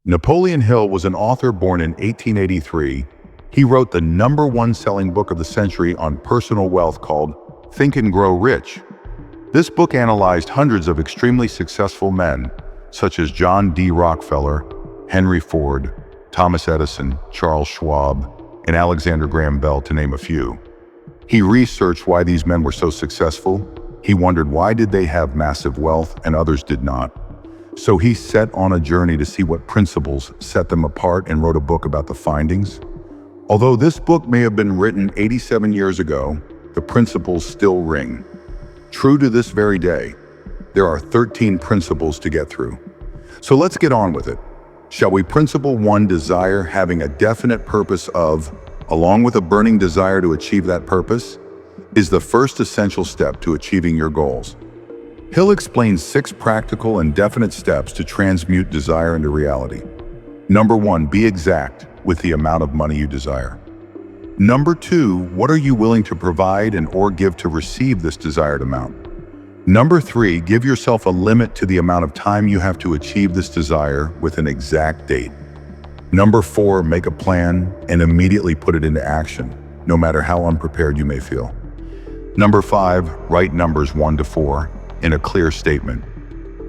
Napoleon Hill was an author born in 1883. He wrote the #1 selling book of the century on personal wealth called Think and Grow Rich. This book analyzed hundreds of extremely successful men, such as John D. Rockefeller, Henry Ford, Thomas Edison, Charles Schwab, and Alexander Graham Bell, to name a few. He researched why these men were so successful. He wondered why did they have massive wealth and others did not. So he set on a journey to see what principles set them apart and wrote a book about the findings. Although this book may have been written 87 years ago, the principles still ring. True to this very day, there are 13 principles to get through. So let's get on with it. Shall we? Principle 1, desire, having a definite purpose of, along with a burning desire to achieve that purpose, is the first essential step to achieving your goals. Hill explains 6 practical and definite steps to transmute desire into reality. Number 1, be exact with the amount of money you desire. Number 2, what are you willing to provide and or give to receive this desired amount? Number 3, give yourself a limit to the amount of time you have to achieve this desire with an exact date. Number 4, make a plan and immediately put it into action, no matter how unprepared you may feel. Number 5, write numbers 1 to 4 in a clear statement.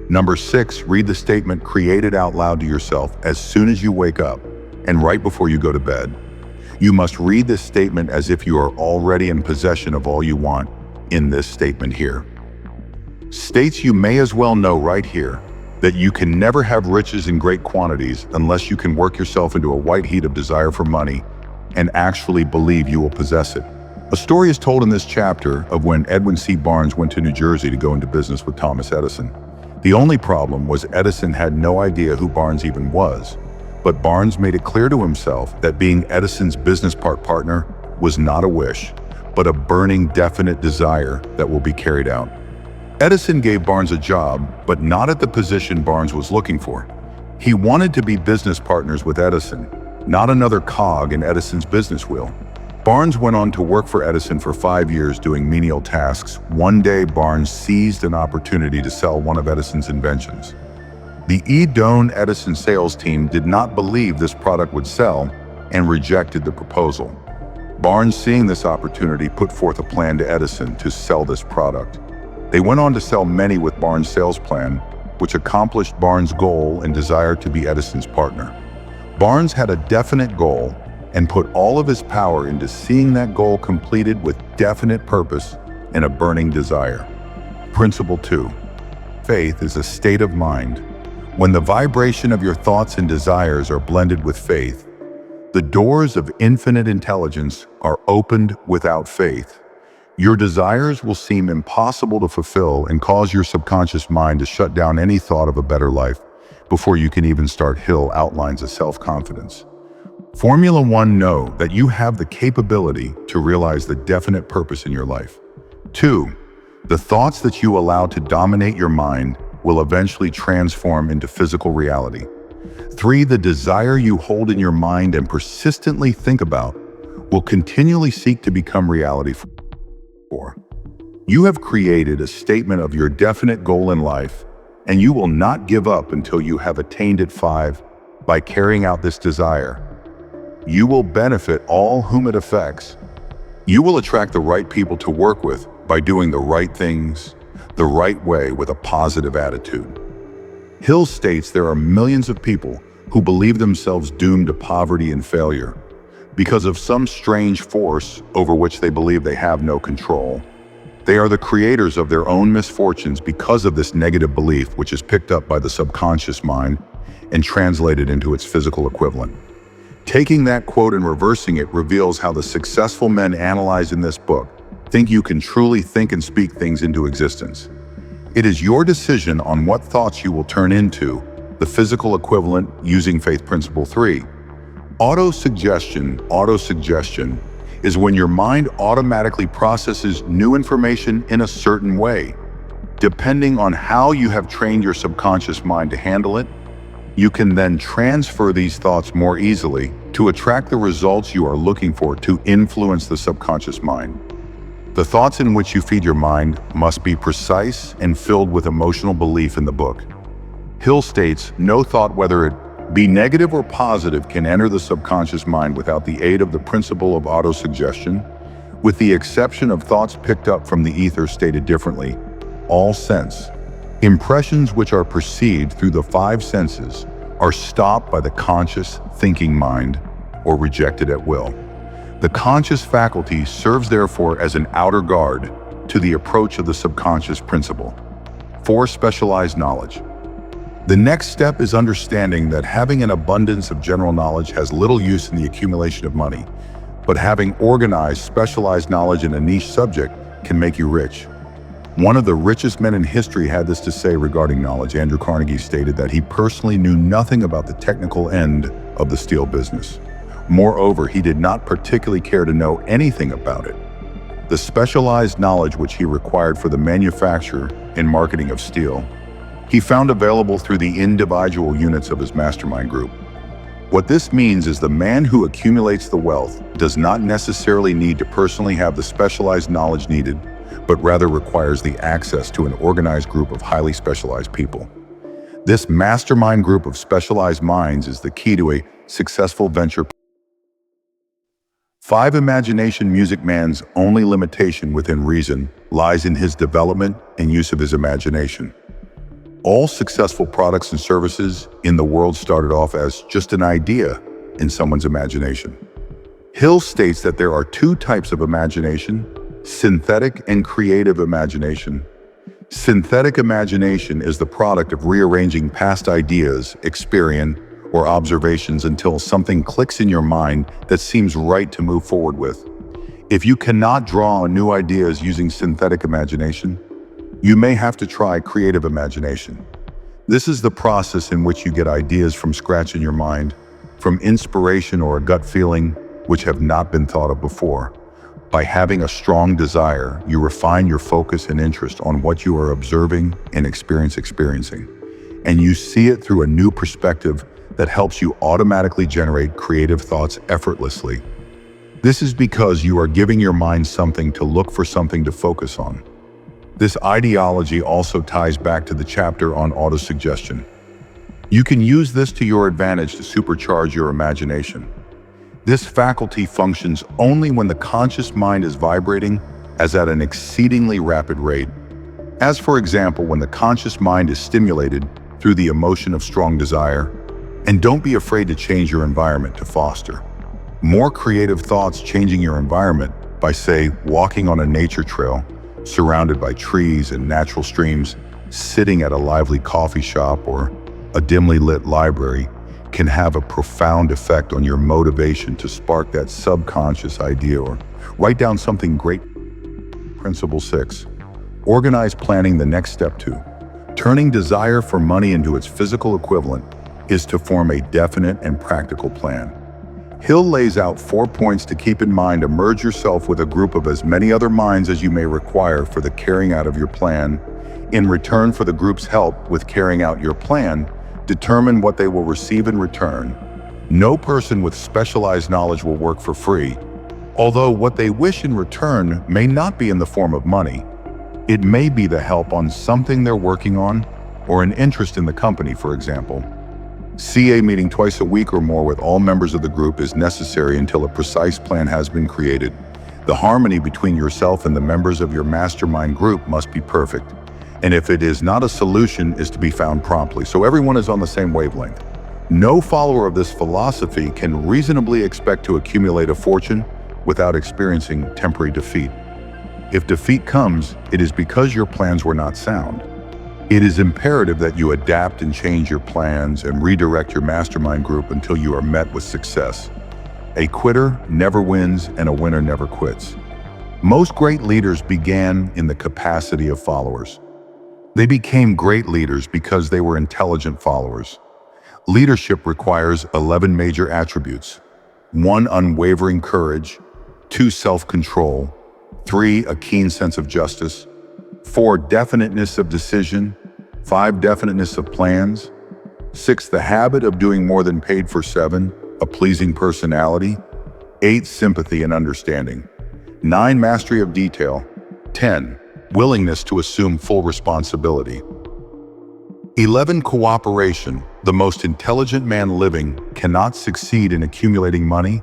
Number 6, read the statement created out loud to yourself as soon as you wake up and right before you go to bed. You must read this statement as if you are already in possession of all you want in this statement here. States you may as well know right here that you can never have riches in great quantities unless you can work yourself into a white heat of desire for money and actually believe you will possess it. A story is told in this chapter of when Edwin C. Barnes went to New Jersey to go into business with Thomas Edison. The only problem was Edison had no idea who Barnes even was, but Barnes made it clear to himself that being Edison's business partner was not a wish, but a burning, definite desire that will be carried out. Edison gave Barnes a job, but not at the position Barnes was looking for. He wanted to be business partners with Edison, not another cog in Edison's business wheel. Barnes went on to work for Edison for 5 years doing menial tasks. One day, Barnes seized an opportunity to sell one of Edison's inventions. The Edison sales team did not believe this product would sell and rejected the proposal. Barnes, seeing this opportunity, put forth a plan to Edison to sell this product. They went on to sell many with Barnes' sales plan, which accomplished Barnes' goal and desire to be Edison's partner. Barnes had a definite goal and put all of his power into seeing that goal completed with definite purpose and a burning desire. Principle 2, faith is a state of mind. When the vibration of your thoughts and desires are blended with faith, the doors of infinite intelligence are opened. Without faith, your desires will seem impossible to fulfill and cause your subconscious mind to shut down any thought of a better life before you can even start. Hill outlines a self-confidence. Formula 1, know that you have the capability to realize the definite purpose in your life. 2, the thoughts that you allow to dominate your mind will eventually transform into physical reality. 3, the desire you hold in your mind and persistently think about will continually seek to become reality. 4, you have created a statement of your definite goal in life, and you will not give up until you have attained it. 5, by carrying out this desire, you will benefit all whom it affects. You will attract the right people to work with by doing the right things the right way with a positive attitude. Hill states there are millions of people who believe themselves doomed to poverty and failure because of some strange force over which they believe they have no control. They are the creators of their own misfortunes because of this negative belief, which is picked up by the subconscious mind and translated into its physical equivalent. Taking that quote and reversing it reveals how the successful men analyzed in this book think you can truly think and speak things into existence. It is your decision on what thoughts you will turn into the physical equivalent using faith. Principle 3, auto-suggestion. Auto-suggestion is when your mind automatically processes new information in a certain way. Depending on how you have trained your subconscious mind to handle it, you can then transfer these thoughts more easily to attract the results you are looking for to influence the subconscious mind. The thoughts in which you feed your mind must be precise and filled with emotional belief. In the book, Hill states, no thought, whether it Be negative or positive can enter the subconscious mind without the aid of the principle of autosuggestion, with the exception of thoughts picked up from the ether. Stated differently, all sense impressions which are perceived through the five senses are stopped by the conscious thinking mind or rejected at will. The conscious faculty serves therefore as an outer guard to the approach of the subconscious principle. 4. Specialized knowledge. The next step is understanding that having an abundance of general knowledge has little use in the accumulation of money, but having organized, specialized knowledge in a niche subject can make you rich. One of the richest men in history had this to say regarding knowledge. Andrew Carnegie stated that he personally knew nothing about the technical end of the steel business. Moreover, he did not particularly care to know anything about it. The specialized knowledge which he required for the manufacture and marketing of steel, he found available through the individual units of his mastermind group. What this means is the man who accumulates the wealth does not necessarily need to personally have the specialized knowledge needed, but rather requires the access to an organized group of highly specialized people. This mastermind group of specialized minds is the key to a successful venture. 5. Imagination. Music man's only limitation within reason lies in his development and use of his imagination. All successful products and services in the world started off as just an idea in someone's imagination. Hill states that there are two types of imagination: synthetic and creative imagination. Synthetic imagination is the product of rearranging past ideas, experience, or observations until something clicks in your mind that seems right to move forward with. If you cannot draw on new ideas using synthetic imagination, you may have to try creative imagination. This is the process in which you get ideas from scratch in your mind, from inspiration or a gut feeling which have not been thought of before. By having a strong desire, you refine your focus and interest on what you are observing and experiencing, and you see it through a new perspective that helps you automatically generate creative thoughts effortlessly. This is because you are giving your mind something to look for, something to focus on. This ideology also ties back to the chapter on autosuggestion. You can use this to your advantage to supercharge your imagination. This faculty functions only when the conscious mind is vibrating as at an exceedingly rapid rate. As for example, when the conscious mind is stimulated through the emotion of strong desire. And don't be afraid to change your environment to foster more creative thoughts. Changing your environment by, say, walking on a nature trail, surrounded by trees and natural streams, sitting at a lively coffee shop or a dimly lit library, can have a profound effect on your motivation to spark that subconscious idea or write down something great. Principle 6. Organize planning. The next step 2. Turning desire for money into its physical equivalent is to form a definite and practical plan. Hill lays out 4 points to keep in mind. Emerge yourself with a group of as many other minds as you may require for the carrying out of your plan. In return for the group's help with carrying out your plan, determine what they will receive in return. No person with specialized knowledge will work for free, although what they wish in return may not be in the form of money. It may be the help on something they're working on, or an interest in the company, for example. CA meeting twice a week or more with all members of the group is necessary until a precise plan has been created. The harmony between yourself and the members of your mastermind group must be perfect. And if it is not, a solution is to be found promptly, so everyone is on the same wavelength. No follower of this philosophy can reasonably expect to accumulate a fortune without experiencing temporary defeat. If defeat comes, it is because your plans were not sound. It is imperative that you adapt and change your plans and redirect your mastermind group until you are met with success. A quitter never wins and a winner never quits. Most great leaders began in the capacity of followers. They became great leaders because they were intelligent followers. Leadership requires 11 major attributes. 1. Unwavering courage. 2. Self-control. 3. A keen sense of justice. 4. Definiteness of decision. 5. Definiteness of plans. 6. The habit of doing more than paid for. 7. A pleasing personality. 8. Sympathy and understanding. 9. Mastery of detail. 10. Willingness to assume full responsibility. 11. Cooperation. The most intelligent man living cannot succeed in accumulating money,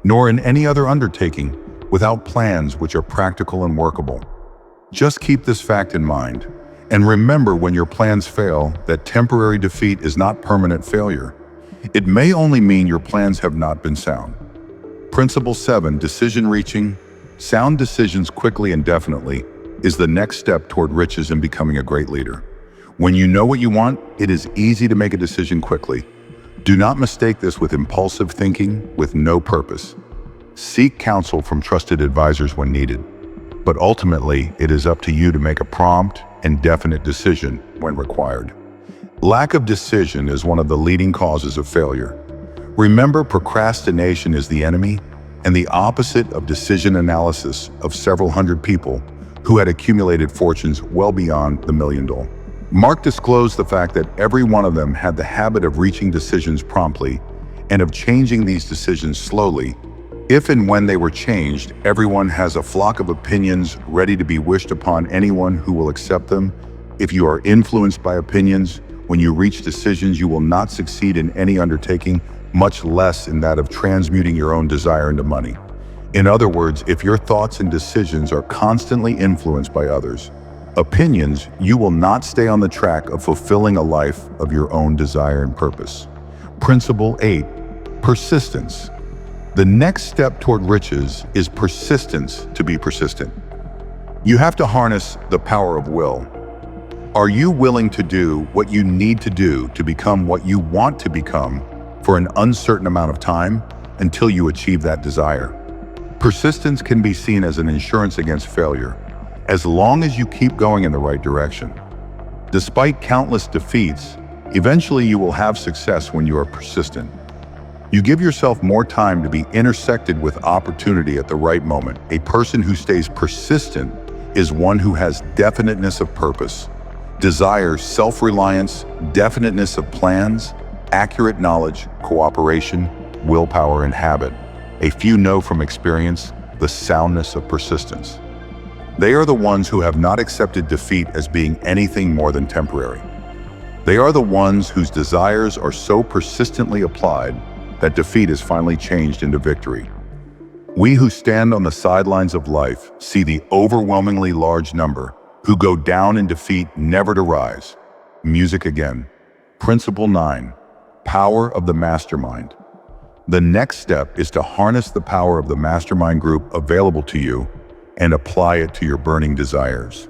nor in any other undertaking, without plans which are practical and workable. Just keep this fact in mind, and remember when your plans fail that temporary defeat is not permanent failure. It may only mean your plans have not been sound. Principle 7. Decision reaching. Sound decisions quickly and definitely is the next step toward riches and becoming a great leader. When you know what you want, it is easy to make a decision quickly. Do not mistake this with impulsive thinking with no purpose. Seek counsel from trusted advisors when needed, but ultimately it is up to you to make a prompt and definite decision when required. Lack of decision is one of the leading causes of failure. Remember, procrastination is the enemy and the opposite of decision analysis of several hundred people who had accumulated fortunes well beyond the $1 million. Mark disclosed the fact that every one of them had the habit of reaching decisions promptly and of changing these decisions slowly. If and when they were changed, everyone has a flock of opinions ready to be wished upon anyone who will accept them. If you are influenced by opinions, when you reach decisions, you will not succeed in any undertaking, much less in that of transmuting your own desire into money. In other words, if your thoughts and decisions are constantly influenced by others' opinions, you will not stay on the track of fulfilling a life of your own desire and purpose. Principle 8. Persistence. The next step toward riches is persistence to be persistent. You have to harness the power of will. Are you willing to do what you need to do to become what you want to become for an uncertain amount of time until you achieve that desire? Persistence can be seen as an insurance against failure, as long as you keep going in the right direction. Despite countless defeats, eventually you will have success when you are persistent. You give yourself more time to be intersected with opportunity at the right moment. A person who stays persistent is one who has definiteness of purpose, desires self-reliance, definiteness of plans, accurate knowledge, cooperation, willpower, and habit. A few know from experience the soundness of persistence. They are the ones who have not accepted defeat as being anything more than temporary. They are the ones whose desires are so persistently applied that defeat is finally changed into victory. We who stand on the sidelines of life see the overwhelmingly large number who go down in defeat never to rise. Music again. Principle 9. Power of the mastermind. The next step is to harness the power of the mastermind group available to you and apply it to your burning desires.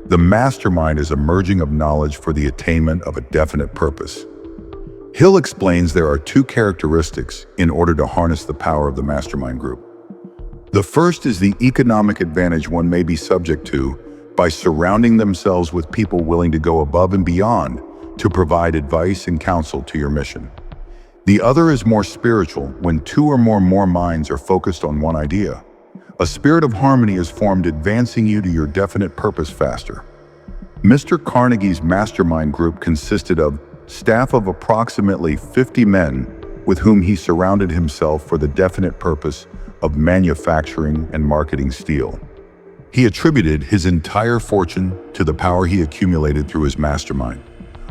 The mastermind is a merging of knowledge for the attainment of a definite purpose. Hill explains there are two characteristics in order to harness the power of the mastermind group. The first is the economic advantage one may be subject to by surrounding themselves with people willing to go above and beyond to provide advice and counsel to your mission. The other is more spiritual when two or more minds are focused on one idea. A spirit of harmony is formed, advancing you to your definite purpose faster. Mr. Carnegie's mastermind group consisted of staff of approximately 50 men with whom he surrounded himself for the definite purpose of manufacturing and marketing steel. He attributed his entire fortune to the power he accumulated through his mastermind.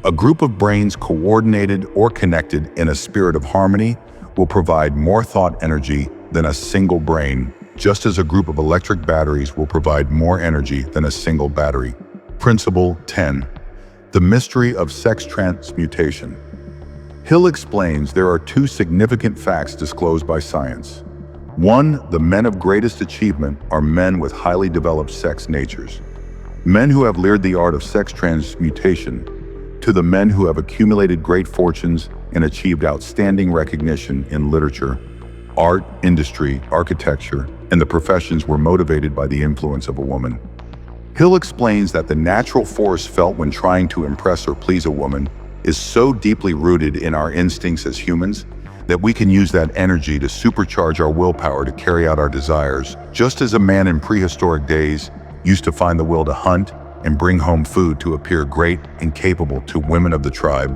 A group of brains coordinated or connected in a spirit of harmony will provide more thought energy than a single brain, just as a group of electric batteries will provide more energy than a single battery. Principle 10. The mystery of sex transmutation. Hill explains there are two significant facts disclosed by science. One, the men of greatest achievement are men with highly developed sex natures. Men who have learned the art of sex transmutation, to the men who have accumulated great fortunes and achieved outstanding recognition in literature, art, industry, architecture, and the professions were motivated by the influence of a woman. Hill explains that the natural force felt when trying to impress or please a woman is so deeply rooted in our instincts as humans that we can use that energy to supercharge our willpower to carry out our desires, just as a man in prehistoric days used to find the will to hunt and bring home food to appear great and capable to women of the tribe.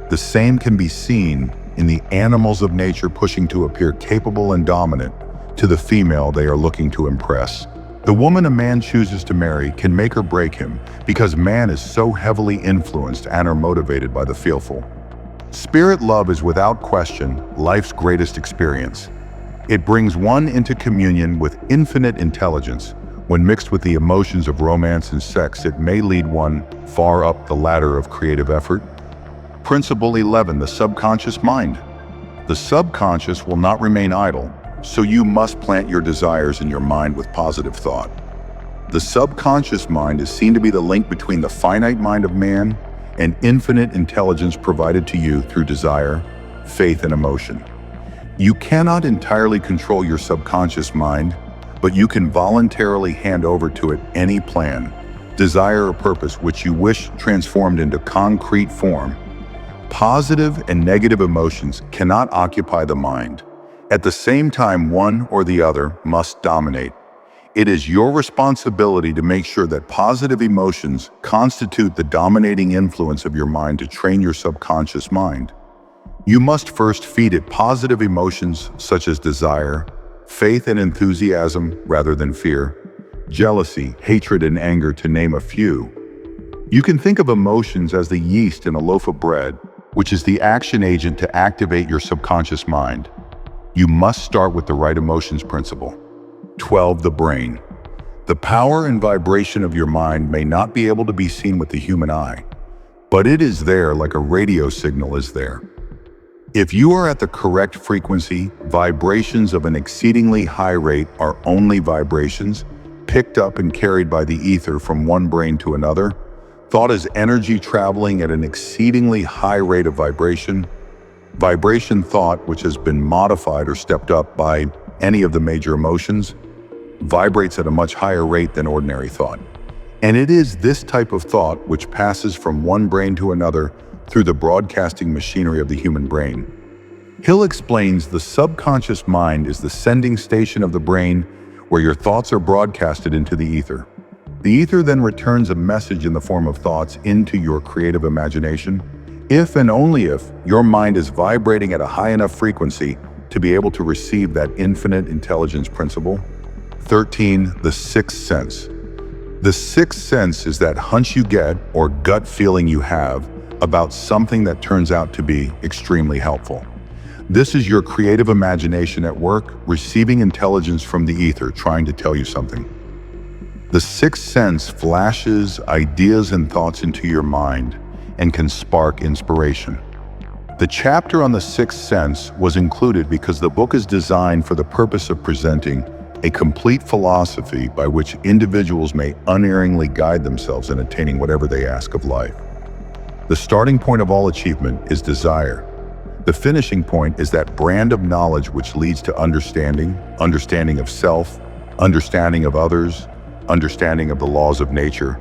The same can be seen in the animals of nature pushing to appear capable and dominant to the female they are looking to impress. The woman a man chooses to marry can make or break him because man is so heavily influenced and or motivated by the fearful. Spirit love is without question life's greatest experience. It brings one into communion with infinite intelligence. When mixed with the emotions of romance and sex, it may lead one far up the ladder of creative effort. Principle 11, the subconscious mind. The subconscious will not remain idle, so you must plant your desires in your mind with positive thought. The subconscious mind is seen to be the link between the finite mind of man and infinite intelligence provided to you through desire, faith, and emotion. You cannot entirely control your subconscious mind, but you can voluntarily hand over to it any plan, desire, or purpose which you wish transformed into concrete form. Positive and negative emotions cannot occupy the mind. At the same time, one or the other must dominate. It is your responsibility to make sure that positive emotions constitute the dominating influence of your mind to train your subconscious mind. You must first feed it positive emotions such as desire, faith, and enthusiasm rather than fear, jealousy, hatred, and anger, to name a few. You can think of emotions as the yeast in a loaf of bread, which is the action agent to activate your subconscious mind. You must start with the right emotions principle. 12. The brain. The power and vibration of your mind may not be able to be seen with the human eye, but it is there like a radio signal is there. If you are at the correct frequency, vibrations of an exceedingly high rate are only vibrations picked up and carried by the ether from one brain to another. Thought is energy traveling at an exceedingly high rate of vibration. Vibration thought, which has been modified or stepped up by any of the major emotions, vibrates at a much higher rate than ordinary thought. And it is this type of thought which passes from one brain to another through the broadcasting machinery of the human brain. Hill explains the subconscious mind is the sending station of the brain where your thoughts are broadcasted into the ether. The ether then returns a message in the form of thoughts into your creative imagination, if and only if your mind is vibrating at a high enough frequency to be able to receive that infinite intelligence principle. 13. The sixth sense. The sixth sense is that hunch you get or gut feeling you have about something that turns out to be extremely helpful. This is your creative imagination at work, receiving intelligence from the ether, trying to tell you something. The sixth sense flashes ideas and thoughts into your mind and can spark inspiration. The chapter on the sixth sense was included because the book is designed for the purpose of presenting a complete philosophy by which individuals may unerringly guide themselves in attaining whatever they ask of life. The starting point of all achievement is desire. The finishing point is that brand of knowledge which leads to understanding of self, understanding of others, understanding of the laws of nature,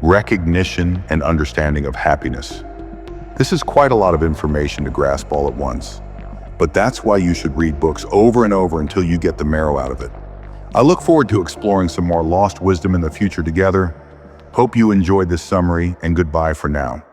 recognition, and understanding of happiness. This is quite a lot of information to grasp all at once, but that's why you should read books over and over until you get the marrow out of it. I look forward to exploring some more lost wisdom in the future together. Hope you enjoyed this summary, and goodbye for now.